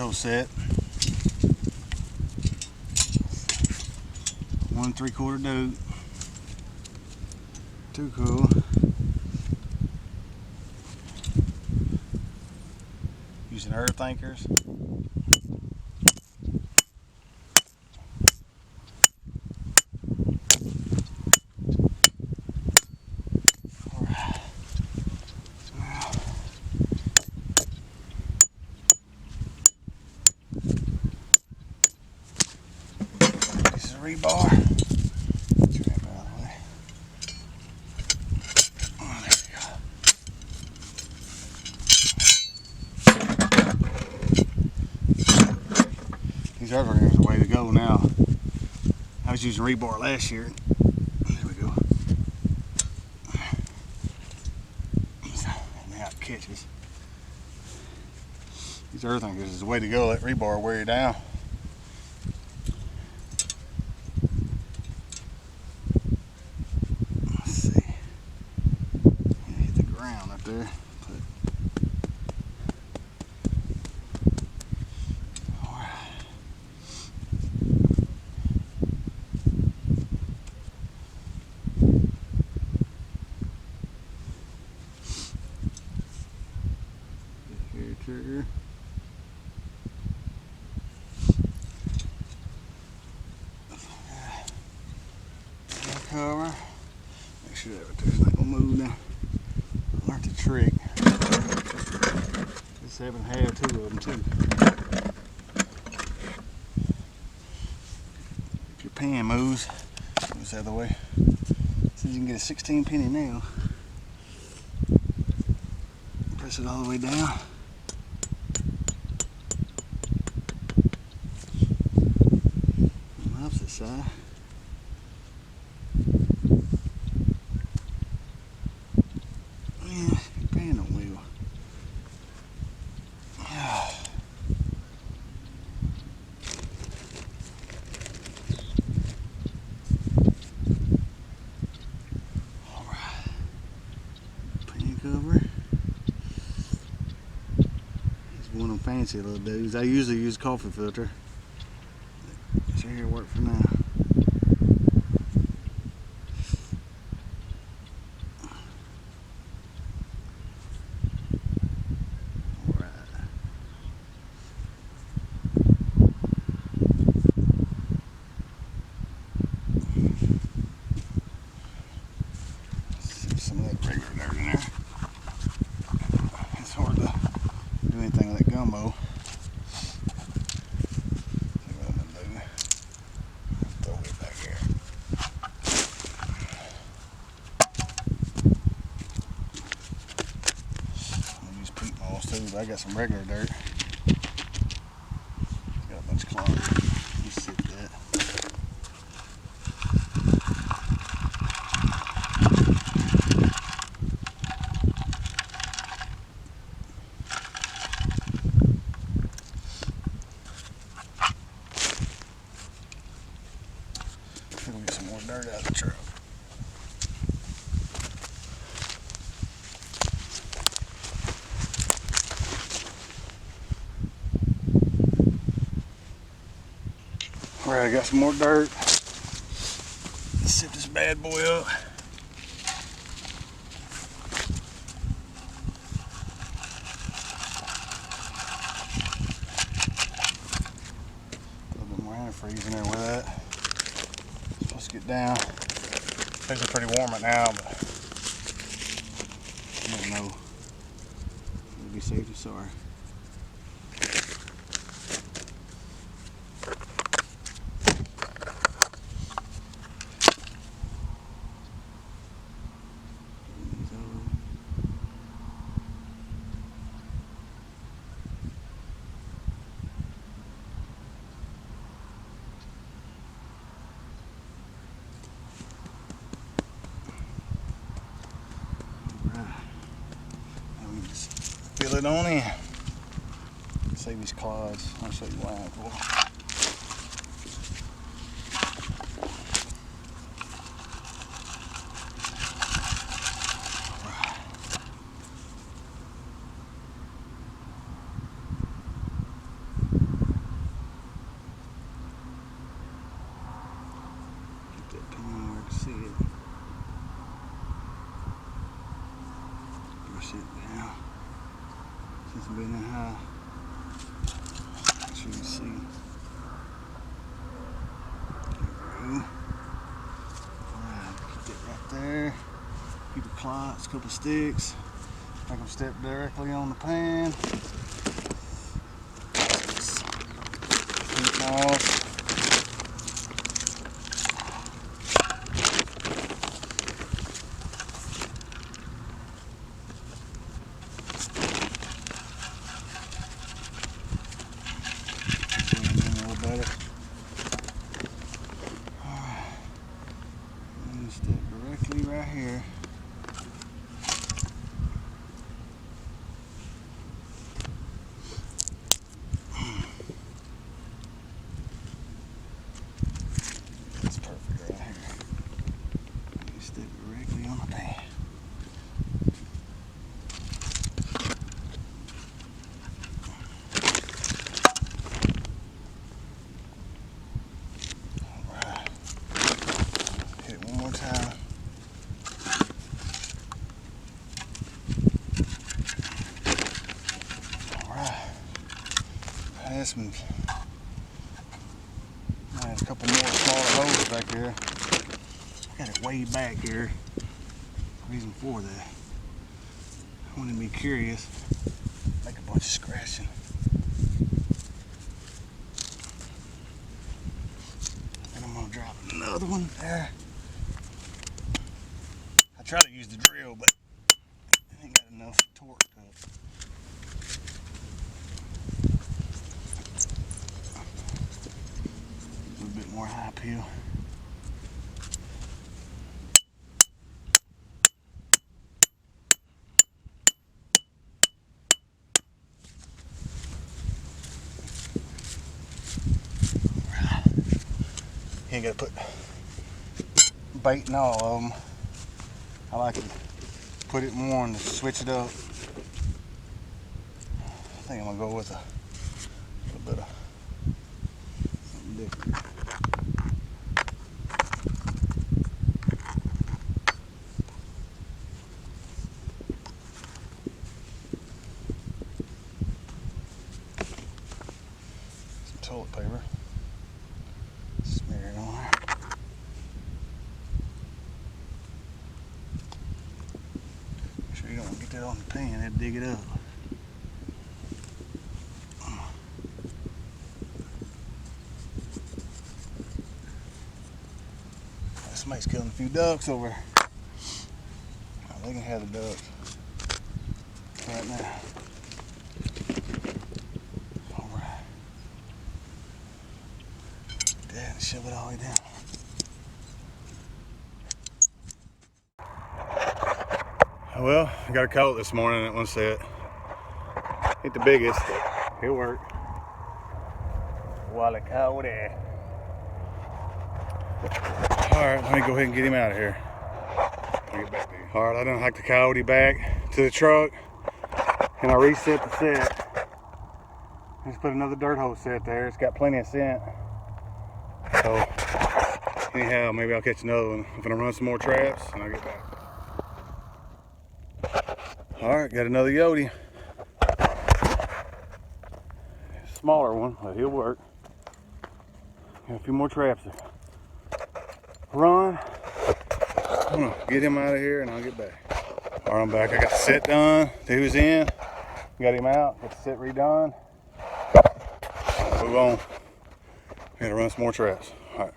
toe set. 1 3/4 dote. Too cool. Using earth anchors. This is a rebar. Get that out of the way. Oh, there we go. These other are the way to go now. I was using rebar last year. There we go. Now it catches. These earth anchors is the way to go. Let rebar wear you down. Let's see. Hit the ground up there. Trigger. Cover. Make sure that there's not gonna move now. I learned the trick. Just having had 2 of them too. If your pan moves, move the other way. See, you can get a 16 penny nail. Press it all the way down. Opposite side. Yeah, pan don't wheel. Alright. Pan cover. It's one of them fancy little dudes. I usually use coffee filter. So here work for now. Alright. See some of that regular dirt in there. It's hard to do anything with that gumbo. But I got some regular dirt. Got a bunch of clogged. You sit that. We'll get some more dirt out of the truck. Alright, I got some more dirt. Let's set this bad boy up. A little bit more antifreeze in there with that. It's supposed to get down. Things are pretty warm right now, but I don't know. It'll be safe and sorry. Fill it on in. Save these clods. I'll show you why I'm cool. It's been that high. Make sure you see. Alright, keep it right there. Keep it clots, couple sticks. Make them step directly on the pan. Off. A little better. Alright. And step directly right here. That's perfect right here. You step directly on the pan. Alright. Hit it one more time. Alright. That's been. There's a couple more smaller holes back there. I got it way back here. Reason for that. I want to be curious. Make a bunch of scratching. And I'm gonna drop another one there. I try to use the drill, but I ain't got enough torque to it. A little bit more high peel. You ain't gotta put bait in all of them. I like to put it in one to switch it up. I think I'm gonna go with a little bit of something different. Some toilet paper. Smear it on there. Make sure you don't want to get that on the pan, that'd dig it up. Somebody's killing a few ducks over there. Oh, they can have the ducks right now. Alright. That and shove it all the way down. Well, I got a coat this morning at one set. Ain't the biggest. It'll work. Wally Coyote. Alright, let me go ahead and get him out of here. Alright, I done hiked the Coyote back to the truck and I reset the set. Just put another dirt hole set there. It's got plenty of scent. So, anyhow, maybe I'll catch another one. I'm gonna run some more traps and I'll get back. Alright, got another Yodi. Smaller one, but he'll work. Got a few more traps there. Run. I'm gonna get him out of here and I'll get back. Alright, I'm back. I got the set done. He was in. Got him out. Got the set redone. Move on. Gotta run some more traps. Alright.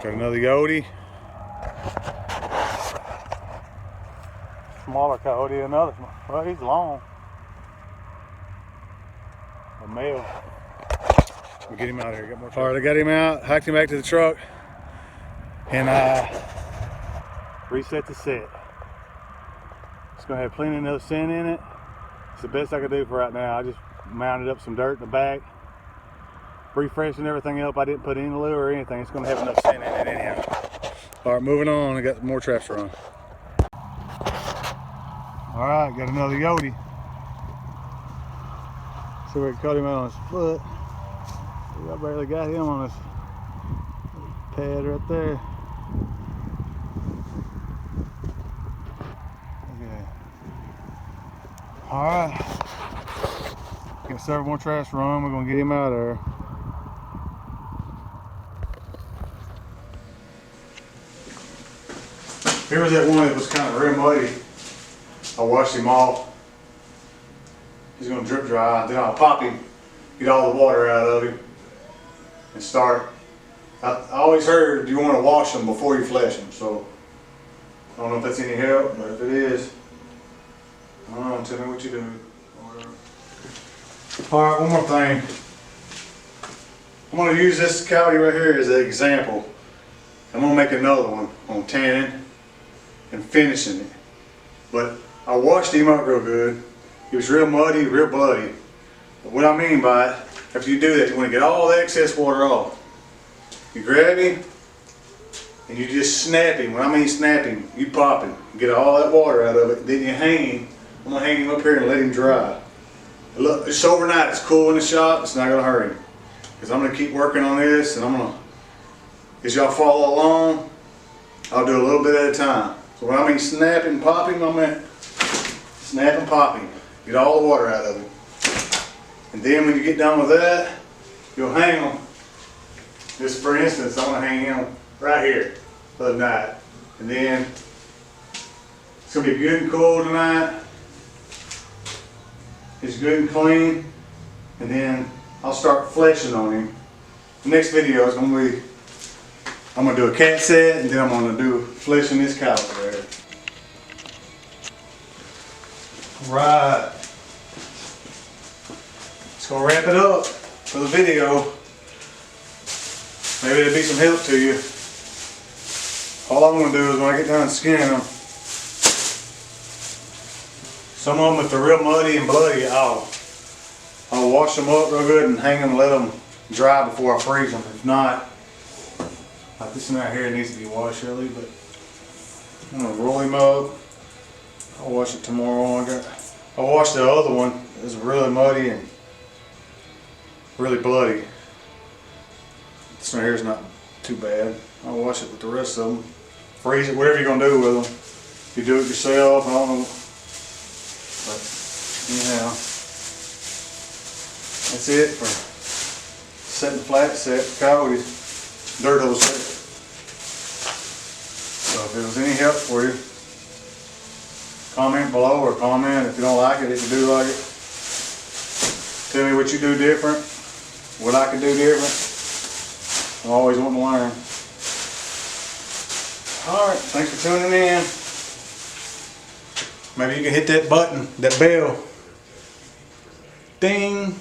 Got another Yodi. Smaller Coyote, another. Well, he's long. A male. We'll get him out of here. Got more. Alright, I got him out, hiked him back to the truck, and reset the set. It's gonna have plenty of scent in it. It's the best I can do for right now. I just mounted up some dirt in the back, refreshing everything up. I didn't put any lure or anything. It's gonna have enough scent in it anyhow. Alright, moving on. I got more traps to run. Alright, got another Yodi. See if we can cut him out on his foot. I barely got him on this pad right there. Okay. Alright. Got several more traps to run. We're gonna get him out of there. Here was that one that was kind of real muddy. I washed him off. He's gonna drip dry, then I'll pop him, get all the water out of him, and start. I always heard you want to wash them before you flesh them, so I don't know if that's any help, but if it is, I don't know, tell me what you do. Alright, one more thing. I'm gonna use this coyote right here as an example. I'm gonna make another one on tanning and finishing it. But I washed him up real good. He was real muddy, real bloody. But what I mean by it, after you do that, you want to get all the excess water off. You grab him and you just snap him. When I mean snap him, you pop him. Get all that water out of it. Then you hang him. I'm going to hang him up here and let him dry. Look, it's overnight. It's cool in the shop. It's not going to hurt him. Because I'm going to keep working on this, and I'm going to, as y'all follow along, I'll do a little bit at a time. So when I mean snap and pop him, I mean snap and pop him. Get all the water out of him. And then when you get done with that, you'll hang them. Just for instance, I'm going to hang him right here for the night. And then it's going to be good and cool tonight. It's good and clean. And then I'll start fleshing on him. The next video is going to be, I'm going to do a cat set, and then I'm going to do fleshing this cow right here. Right. Just gonna wrap it up for the video. Maybe it'll be some help to you. All I'm gonna do is when I get done and skinning them, some of them if they're real muddy and bloody, I'll wash them up real good and hang them and let them dry before I freeze them. If not, like this one right here needs to be washed really, but I'm gonna roll him up. I'll wash it tomorrow. I washed the other one. It was really muddy and really bloody. This one here is not too bad. I'll wash it with the rest of them. Freeze it, whatever you're gonna do with them. If you do it yourself, I don't know. But anyhow, that's it for setting the flat set. Coyotes, dirt hole set. So if it was any help for you, comment below, or comment if you don't like it. If you do like it, tell me what you do different, what I could do different. I'm always wanting to learn. Alright, thanks for tuning in. Maybe you can hit that button, that bell. Ding.